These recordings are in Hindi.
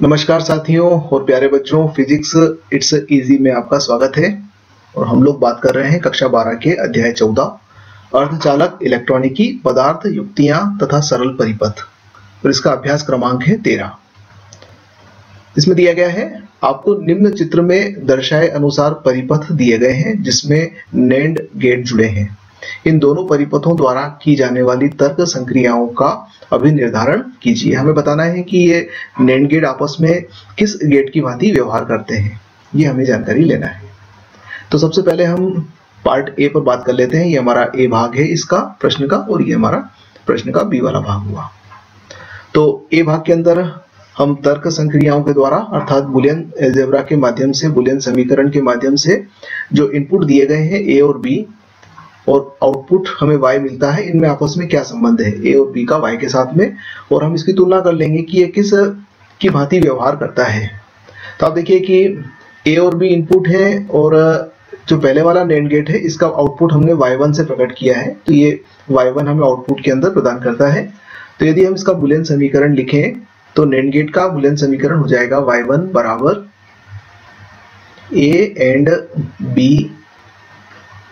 नमस्कार साथियों और प्यारे बच्चों, फिजिक्स इट्स इजी में आपका स्वागत है। और हम लोग बात कर रहे हैं कक्षा 12 के अध्याय 14 अर्धचालक इलेक्ट्रॉनिकी पदार्थ युक्तियां तथा सरल परिपथ, और इसका अभ्यास क्रमांक है 13। इसमें दिया गया है आपको निम्न चित्र में दर्शाए अनुसार परिपथ दिए गए हैं जिसमें नैंड गेट जुड़े हैं। इन दोनों परिपथों द्वारा की जाने वाली तर्क संक्रियाओं का अभिनिर्धारण कीजिए। हमें बताना है कि ये नैंड गेट आपस में किस गेट की भांति व्यवहार करते हैं, ये हमें जानकारी लेना है। तो सबसे पहले हम पार्ट ए पर बात कर लेते हैं। ये हमारा ए भाग है इसका प्रश्न का, और ये हमारा प्रश्न का बी वाला भाग हुआ। तो ए भाग के अंदर हम तर्क संक्रियाओं के द्वारा अर्थात बुलियन अलजेब्रा के माध्यम से, बुलियन समीकरण के माध्यम से जो इनपुट दिए गए हैं ए और बी, और आउटपुट हमें y मिलता है, इनमें आपस में क्या संबंध है a और b का y के साथ में, और हम इसकी तुलना कर लेंगे कि ये किस की भांति व्यवहार करता है। तो आप देखिए कि a और b इनपुट है, और जो पहले वाला नैंड गेट है इसका आउटपुट हमने y1 से प्रकट किया है, तो ये y1 हमें आउटपुट के अंदर प्रदान करता है। तो यदि हम इसका बुलियन समीकरण लिखें तो नैंड गेट का बुलियन समीकरण हो जाएगा y1 बराबर a एंड b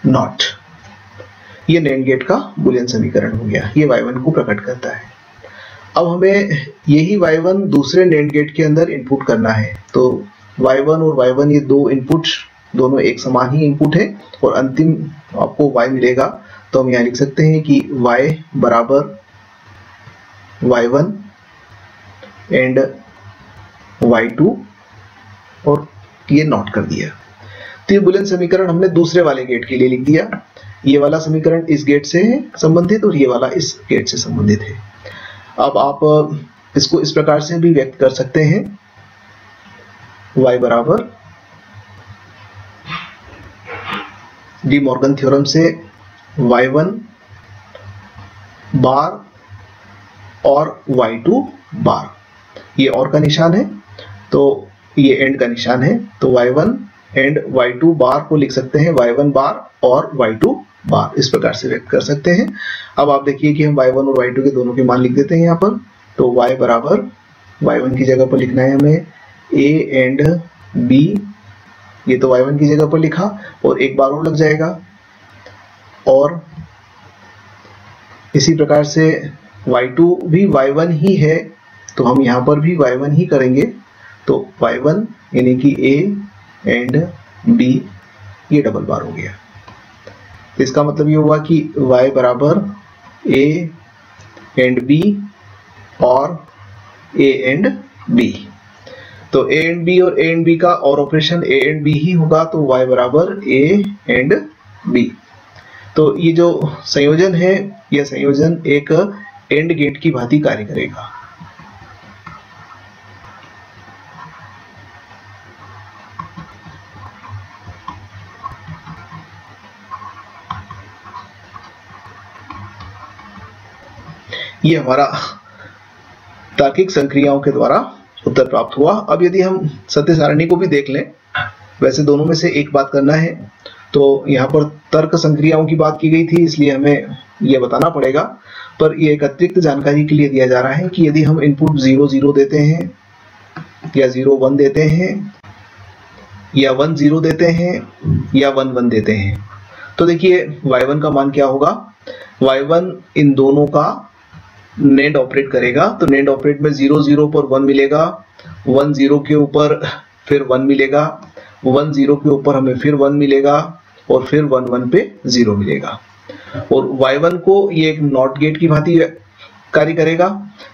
नॉट। ये नैंड गेट का बुलियन समीकरण हो गया, ये y1 को प्रकट करता है। अब हमें यही y1 दूसरे नैंड गेट के अंदर इनपुट करना है। तो y1 और y1 ये दो इनपुट दोनों एक समान ही इनपुट है, और अंतिम आपको y मिलेगा। तो हम यहाँ लिख सकते हैं कि y बराबर y1 एंड y2, और ये नॉट कर दिया। तो ये बुलियन समीकरण हमने दूसरे वाले गेट के लिए लिख दिया। ये वाला समीकरण इस गेट से है संबंधित और ये वाला इस गेट से संबंधित है। अब आप इसको इस प्रकार से भी व्यक्त कर सकते हैं, y बराबर डी मॉर्गन थ्योरम से y1 बार और y2 बार, ये और का निशान है तो ये एंड का निशान है। तो y1 एंड y2 बार को लिख सकते हैं y1 बार और y2 बार, इस प्रकार से व्यक्त कर सकते हैं। अब आप देखिए कि हम y1 और y2 के दोनों के मान लिख देते हैं यहाँ पर। तो y बराबर y1 की जगह पर लिखना है हमें a एंड b, ये तो y1 की जगह पर लिखा, और एक बार और लग जाएगा। और इसी प्रकार से y2 भी y1 ही है, तो हम यहाँ पर भी y1 ही करेंगे। तो y1 यानी कि a एंड b, ये डबल बार हो गया। इसका मतलब ये हुआ कि y बराबर a एंड b और a एंड b। तो a एंड b और a एंड b का और ऑपरेशन a एंड b ही होगा, तो y बराबर a एंड b। तो ये जो संयोजन है, यह संयोजन एक एंड गेट की भांति कार्य करेगा। ये हमारा तार्किक संक्रियाओं के द्वारा उत्तर प्राप्त हुआ। अब यदि हम सत्य सारणी को भी देख लें, वैसे दोनों में से एक बात करना है। तो यहाँ पर तर्क संक्रियाओं की बात की गई थी, इसलिए हमें यह बताना पड़ेगा, पर यह एक अतिरिक्त जानकारी के लिए दिया जा रहा है कि यदि हम इनपुट 0 0 देते हैं, या 0 1 देते हैं, या 1 0 देते हैं, या 1 1 देते हैं, तो देखिए y1 का मान क्या होगा। y1 इन दोनों का नेंड ऑपरेट करेगा। तो नेंड ऑपरेट में 0 0 पर 1 मिलेगा, 1 0 के ऊपर फिर 1 मिलेगा, 1 0 के ऊपर हमें फिर 1 मिलेगा, और फिर 1 1 पे 0 मिलेगा। और y1 को ये एक नॉट गेट की भांति कार्य करेगा।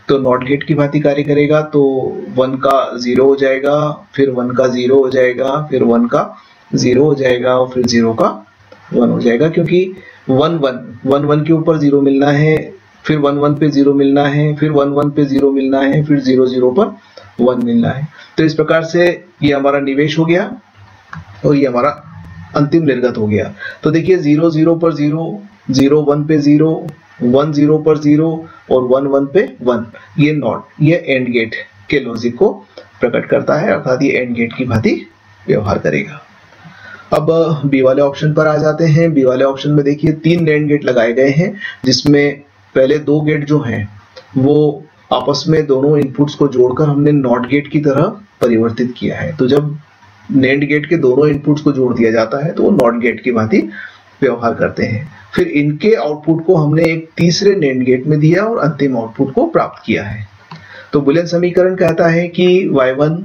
तो नॉट गेट की भांति कार्य करेगा, तो 1 का 0 हो जाएगा, फिर 1 का 0 हो जाएगा, फिर 1 का 0 हो जाएगा, और फिर 0 का 1 हो जाएगा, क्योंकि 1 1 के ऊपर 0 मिलना है, फिर 1 1 पे 0 मिलना है, फिर 1 1 पे 0 मिलना है, फिर 0 0 पर 1 मिलना है। तो इस प्रकार से ये हमारा निवेश हो गया, और ये हमारा अंतिम निर्गत हो गया। तो देखिए 0 0 पर 0, 0 1 पे 0, 1 0 पर 0, और 1 1 पे 1, ये नॉट, ये एंड गेट के लॉजिक को प्रकट करता है, अर्थात ये एंड गेट की भांति व्यवहार करेगा। अब बी वाले ऑप्शन पर आ जाते हैं। बी वाले ऑप्शन में देखिए 3 नैंड गेट लगाए गए हैं, जिसमें पहले 2 गेट जो हैं वो आपस में दोनों इनपुट्स को जोड़कर हमने नॉट गेट की तरह परिवर्तित किया है। तो जब नेंड गेट के दोनों इनपुट्स को जोड़ दिया जाता है तो वो नॉट गेट की भांति व्यवहार करते हैं। फिर इनके आउटपुट को हमने एक तीसरे नेंड गेट में दिया और अंतिम आउटपुट को प्राप्त किया है। तो बूलियन समीकरण कहता है कि y1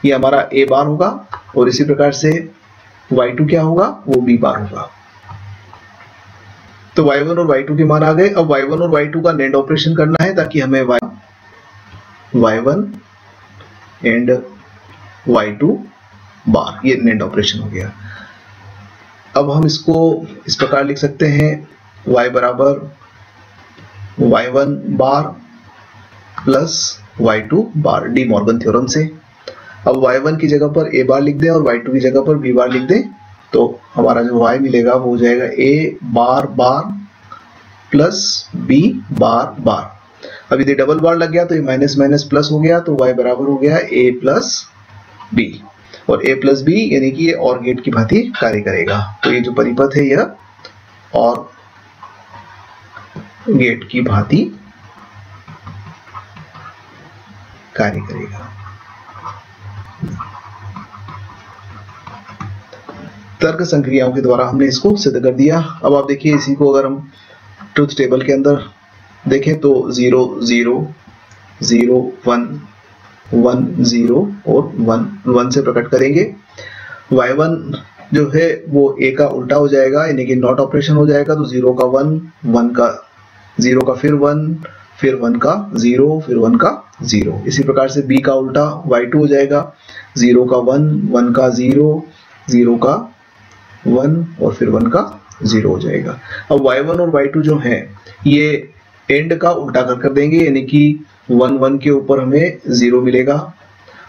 ये हमारा a बार होगा और इसी प्रकार से y2 क्या होगा, वो b बार होगा। तो y1 और y2 के मान आ गए। अब y1 और y2 का नेंड ऑपरेशन करना है ताकि हमें y1 एंड y2 बार, ये नेंड ऑपरेशन हो गया। अब हम इसको इस प्रकार लिख सकते हैं, y बराबर y1 बार प्लस y2 बार, डी मॉर्गन थ्योरम से। अब y1 की जगह पर a बार लिख दें और y2 की जगह पर b बार लिख दें तो हमारा जो y मिलेगा वो हो जाएगा a bar bar plus b बार बार। अब यदि डबल बार लग गया तो ये माइनस माइनस प्लस हो गया, तो y बराबर हो गया a प्लस b, और a प्लस b यानी कि ये और गेट की भांति कार्य करेगा। तो ये जो परिपथ है यह और गेट की भांति कार्य करेगा। तर्क संक्रियाओं के द्वारा हमने इसको सिद्ध कर दिया। अब आप देखिए इसी को अगर हम ट्रुथ टेबल के अंदर देखें तो 0 0 0 1 1 0 और 1 1 से प्रकट करेंगे। y1 जो है वो a का उल्टा हो जाएगा, यानी कि नॉट ऑपरेशन हो जाएगा। तो 0 का 1 1 का 0 का फिर 1 फिर 1 का 0 फिर 1 का 0। इसी प्रकार से b का उल्टा y2 हो जाएगा, 0 का 1 1 का 0 0 का 1 और फिर 1 का 0 हो जाएगा। अब y1 और y2 जो है ये एंड का उल्टा कर देंगे, यानी कि 1 1 के ऊपर हमें 0 मिलेगा,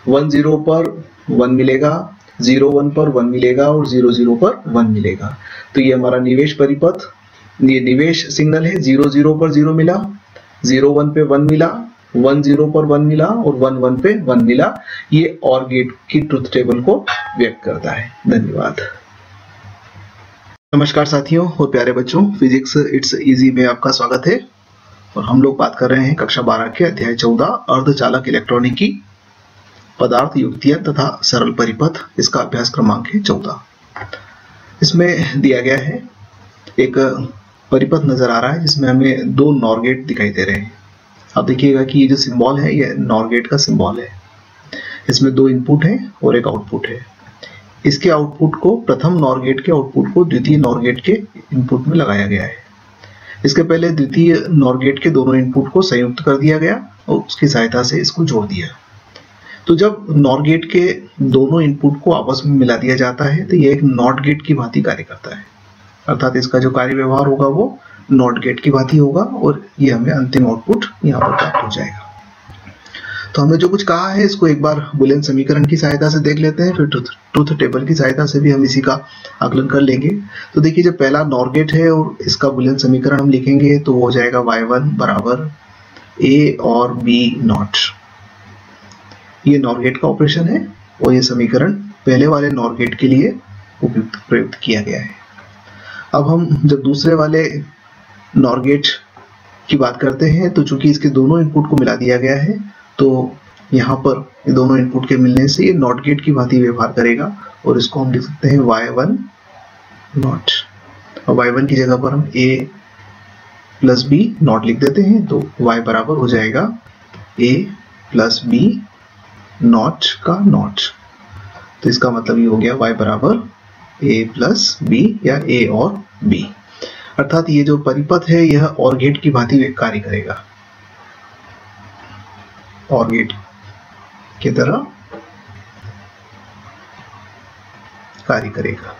1 0 पर 1 मिलेगा, 0 1 पर 1 मिलेगा और 0 0 पर 1 मिलेगा। तो ये हमारा निवेश परिपथ, ये निवेश सिग्नल है। 0 0 पर 0 मिला, 0 1 पे 1 मिला, 1 0 पर 1 मिला और 1 1 पे 1 मिला। ये और गेट की ट्रुथ टेबल को व्यक्त करता है। धन्यवाद। नमस्कार साथियों और प्यारे बच्चों, फिजिक्स इट्स इजी में आपका स्वागत है। और हम लोग बात कर रहे हैं कक्षा 12 के अध्याय 14 अर्धचालक इलेक्ट्रॉनिकी, पदार्थ युक्तियां तथा सरल परिपथ। इसका अभ्यास क्रमांक है 14। इसमें दिया गया है एक परिपथ नजर आ रहा है जिसमें हमें दो नॉर गेट दिखाई दे रहे हैं। आप देखिएगा कि ये जो सिंबल है ये नॉर गेट का सिंबल है। इसमें दो इनपुट है और एक आउटपुट है। इसके आउटपुट को, प्रथम नॉर गेट के आउटपुट को द्वितीय नॉर गेट के इनपुट में लगाया गया है। इसके पहले द्वितीय नॉर गेट के दोनों इनपुट को संयुक्त कर दिया गया और उसकी सहायता से इसको जोड़ दिया। तो जब नॉर गेट के दोनों इनपुट को आपस में मिला दिया जाता है तो यह एक नॉट गेट की भांति कार्य करता है, अर्थात इसका जो कार्य व्यवहार होगा वो नॉट गेट की भांति होगा और ये हमें अंतिम आउटपुट यहाँ पर प्राप्त हो जाएगा। तो हमने जो कुछ कहा है इसको एक बार बूलियन समीकरण की सहायता से देख लेते हैं, फिर ट्रुथ टेबल की सहायता से भी हम इसी का आकलन कर लेंगे। तो देखिए जब पहला नॉर गेट है और इसका बूलियन समीकरण हम लिखेंगे तो वो हो जाएगा y1 बराबर a और b नॉट। ये नॉर गेट का ऑपरेशन है और ये समीकरण पहले वाले नॉर गेट के लिए प्रयुक्त किया गया है। अब हम जब दूसरे वाले नॉर गेट की बात करते हैं तो चूंकि इसके दोनों इनपुट को मिला दिया गया है तो यहाँ पर ये दोनों इनपुट के मिलने से ये नॉट गेट की भांति व्यवहार करेगा और इसको हम लिख सकते हैं y1 नॉट। और y1 की जगह पर हम a प्लस b नॉट लिख देते हैं तो y बराबर हो जाएगा a प्लस b नॉट का नॉट। तो इसका मतलब ये हो गया y बराबर a प्लस b या a और b, अर्थात ये जो परिपथ है यह और गेट की भांति कार्य करेगा, और गेट की तरह कार्य करेगा।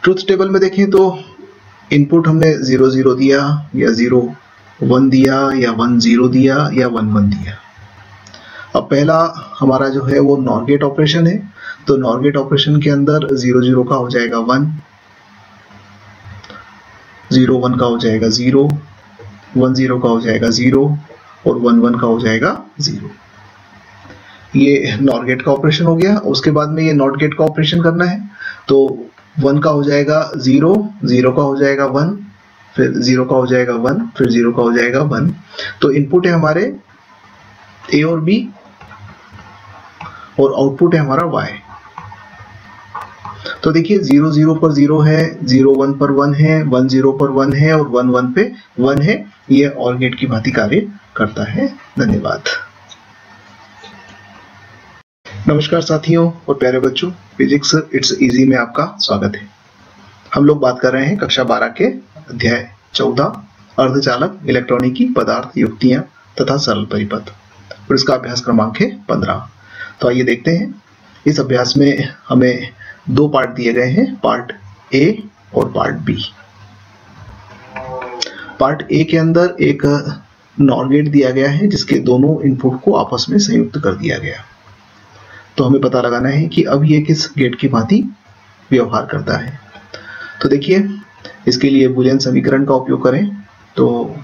ट्रुथ टेबल में देखें तो इनपुट हमने 0 0 दिया या 0 1 दिया या 1 0 दिया या 1 1 दिया। अब पहला हमारा जो है वो नॉर गेट ऑपरेशन है, तो नॉर गेट ऑपरेशन के अंदर 0 0 का हो जाएगा 1, 0 1 का हो जाएगा 0, 1 0 का हो जाएगा 0 और 1 1 का हो जाएगा 0। ये नॉर गेट का ऑपरेशन हो गया। उसके बाद में ये नॉट गेट का ऑपरेशन करना है तो 1 का हो जाएगा 0, 0 का हो जाएगा 1, फिर 0 का हो जाएगा 1, फिर 0 का हो जाएगा 1। तो इनपुट है हमारे A और B और आउटपुट है हमारा Y। तो देखिए 0 0 पर 0 है, 0 1 पर 1 है, 1 0 पर 1 है और 1 1 पे 1 है। ये OR गेट की भांति कार्य करता है। धन्यवाद। नमस्कार साथियों और प्यारे बच्चों, फिजिक्स इट्स इजी में आपका स्वागत है। हम लोग बात कर रहे हैं कक्षा 12 के अध्याय 14 अर्धचालक, इलेक्ट्रॉनिकी, पदार्थ, युक्तियां तथा सरल परिपथ, और इसका अभ्यास क्रमांक है 15। तो आइए देखते हैं। इस अभ्यास में हमें दो पार्ट दिए गए हैं, पार्ट ए और पार्ट बी। पार्ट ए के अंदर एक नॉर गेट दिया गया है जिसके दोनों इनपुट को आपस में संयुक्त कर दिया गया। तो हमें पता लगाना है कि अब ये किस गेट की भांति व्यवहार करता है। तो देखिए, इसके लिए बूलियन समीकरण का उपयोग करें तो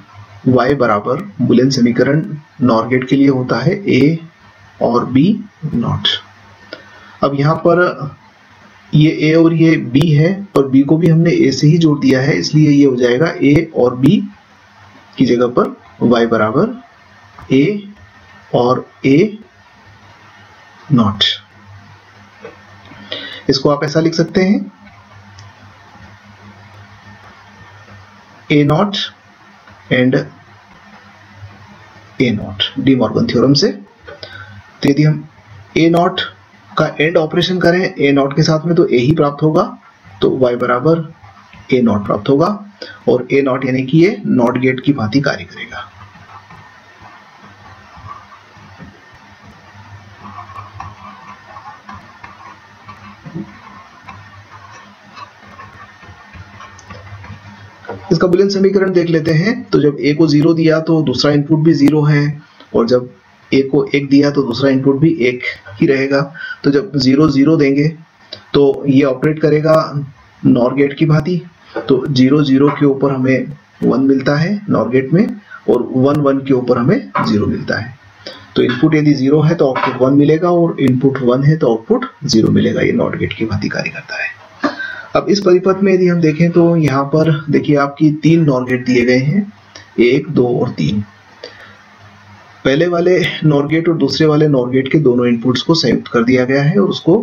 y बराबर बूलियन समीकरण नॉर गेट के लिए होता है a और b नॉट। अब यहाँ पर ये a और ये b है, और b को भी हमने a से ही जोड़ दिया है, इसलिए ये हो जाएगा a और b की जगह पर y बराबर a और a नॉट। इसको आप ऐसा लिख सकते हैं a not and a not De Morgan theorem से। तो यदि हम a नॉट का एंड ऑपरेशन करें a नॉट के साथ में तो a ही प्राप्त होगा, तो y बराबर a नॉट प्राप्त होगा, और a नॉट यानी कि ये नॉट गेट की भांति कार्य करेगा। इसका बूलियन समीकरण देख लेते हैं। तो जब a को 0 दिया तो दूसरा इनपुट भी 0 है, और जब a को 1 दिया तो दूसरा इनपुट भी 1 ही रहेगा। तो जब 0 0 देंगे तो ये ऑपरेट करेगा नॉर गेट की भांति। तो 0 0 के ऊपर हमें 1 मिलता है नॉर गेट में, और 1 1 के ऊपर हमें 0 मिलता है। तो इनपुट यदि 0 है तो आउटपुट 1 मिलेगा, और इनपुट 1 है तो आउटपुट 0 मिलेगा। ये नॉट गेट की भांति कार्य करता है। अब इस परिपथ में यदि हम देखें तो यहाँ पर देखिए आपकी 3 नॉर गेट दिए गए हैं, 1 2 और 3। पहले वाले नॉर गेट और दूसरे वाले नॉर गेट के दोनों इनपुट्स को संयुक्त कर दिया गया है और उसको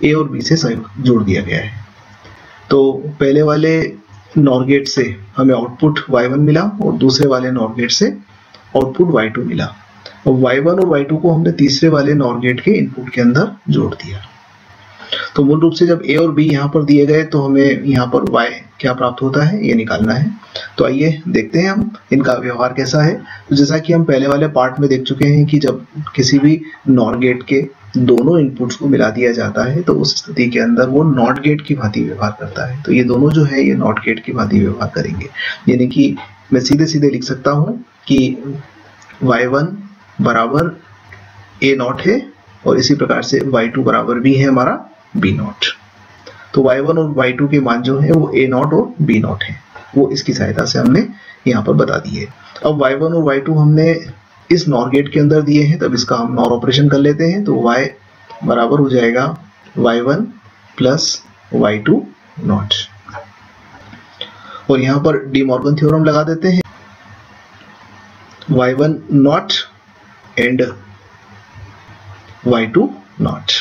A और B से जोड़ दिया गया है। तो पहले वाले नॉर गेट से हमें आउटपुट y1 मिला और दूसरे वाले नॉर गेट से आउटपुट y2 मिला, और y1 और y2 को हमने तीसरे वाले नॉर गेट के इनपुट के अंदर जोड़ दिया। तो मूल रूप से जब a और b यहाँ पर दिए गए तो हमें यहाँ पर y क्या प्राप्त होता है ये निकालना है। तो आइए देखते हैं हम इनका व्यवहार कैसा है। तो जैसा कि हम पहले वाले पार्ट में देख चुके हैं कि जब किसी भी नॉर गेट के दोनों इनपुट्स को मिला दिया जाता है तो उस स्थिति के अंदर वो नॉट गेट की भांति व्यवहार करता है। तो ये दोनों जो है ये नॉट गेट की भांति व्यवहार करेंगे, यानी कि मैं सीधे सीधे लिख सकता हूँ कि y1 बराबर a नॉट है, और इसी प्रकार से y2 बराबर भी है हमारा b नॉट। तो y1 और y2 के मान जो है वो a नॉट और b नॉट है, वो इसकी सहायता से हमने यहाँ पर बता दिए। अब y1 और y2 हमने इस नॉर गेट के अंदर दिए हैं, तब इसका हम नॉर ऑपरेशन कर लेते हैं। तो y बराबर हो जाएगा y1 प्लस y2 नॉट, और यहाँ पर डी मॉर्गन थ्योरम लगा देते हैं, y1 not and y2 not.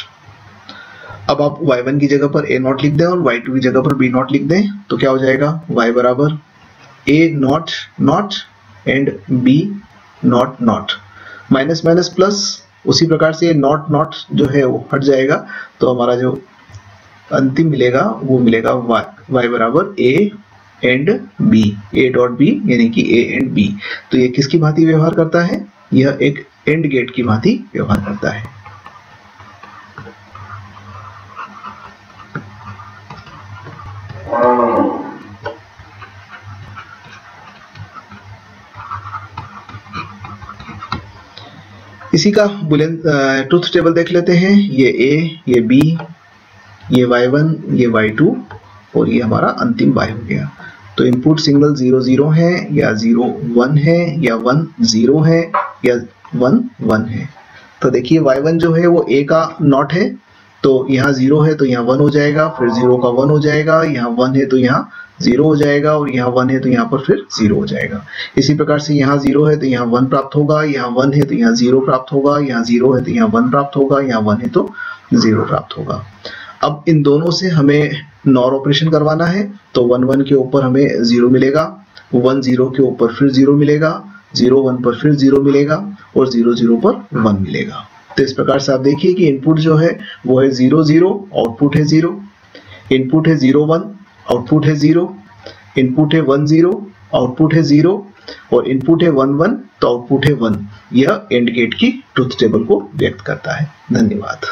अब आप y1 की जगह पर a नॉट लिख दें और y2 की जगह पर b नॉट लिख दें, तो क्या हो जाएगा y बराबर a not not and b not not, minus minus plus, उसी प्रकार से नॉट नॉट जो है वो हट जाएगा। तो हमारा जो अंतिम मिलेगा वो मिलेगा y बराबर a and b, a dot b यानी कि a एंड b। तो ये किसकी भांति व्यवहार करता है? यह एक एंड गेट की भांति व्यवहार करता है। इसी का बुलियन ट्रुथ टेबल देख लेते हैं। ये a, ये b, ये y1, ये y2 और ये हमारा अंतिम y हो गया। तो इनपुट सिग्नल 0 0 है या 0 1 है या 1 0 है या 1 1 है। तो देखिए y1 जो है वो a का नॉट है, तो यहाँ 0 है तो यहाँ 1 हो जाएगा, फिर 0 का 1 हो जाएगा, यहाँ 1 है तो यहाँ 0 हो जाएगा, और यहाँ 1 है तो यहाँ पर फिर 0 हो जाएगा। इसी प्रकार से यहाँ 0 है तो यहाँ 1 प्राप्त होगा, यहाँ 1 है तो यहाँ 0 प्राप्त होगा, यहाँ 0 है तो यहाँ 1 प्राप्त होगा, यहाँ 1 है तो 0 प्राप्त होगा। अब इन दोनों से हमें नॉर ऑपरेशन करवाना है, तो 1 1 के ऊपर हमें 0 मिलेगा, 1 0 के ऊपर फिर 0 मिलेगा, 0 1 पर फिर 0 मिलेगा, और 0 0 पर 1 मिलेगा। तो इस प्रकार से आप देखिए कि इनपुट जो है वो है 0 0, आउटपुट है 0, इनपुट है 0 1, आउटपुट है 0, इनपुट है 1 0, आउटपुट है 0, और इनपुट है 1 1, तो आउटपुट है 1। यह एंड गेट की ट्रुथ टेबल को व्यक्त करता है। धन्यवाद।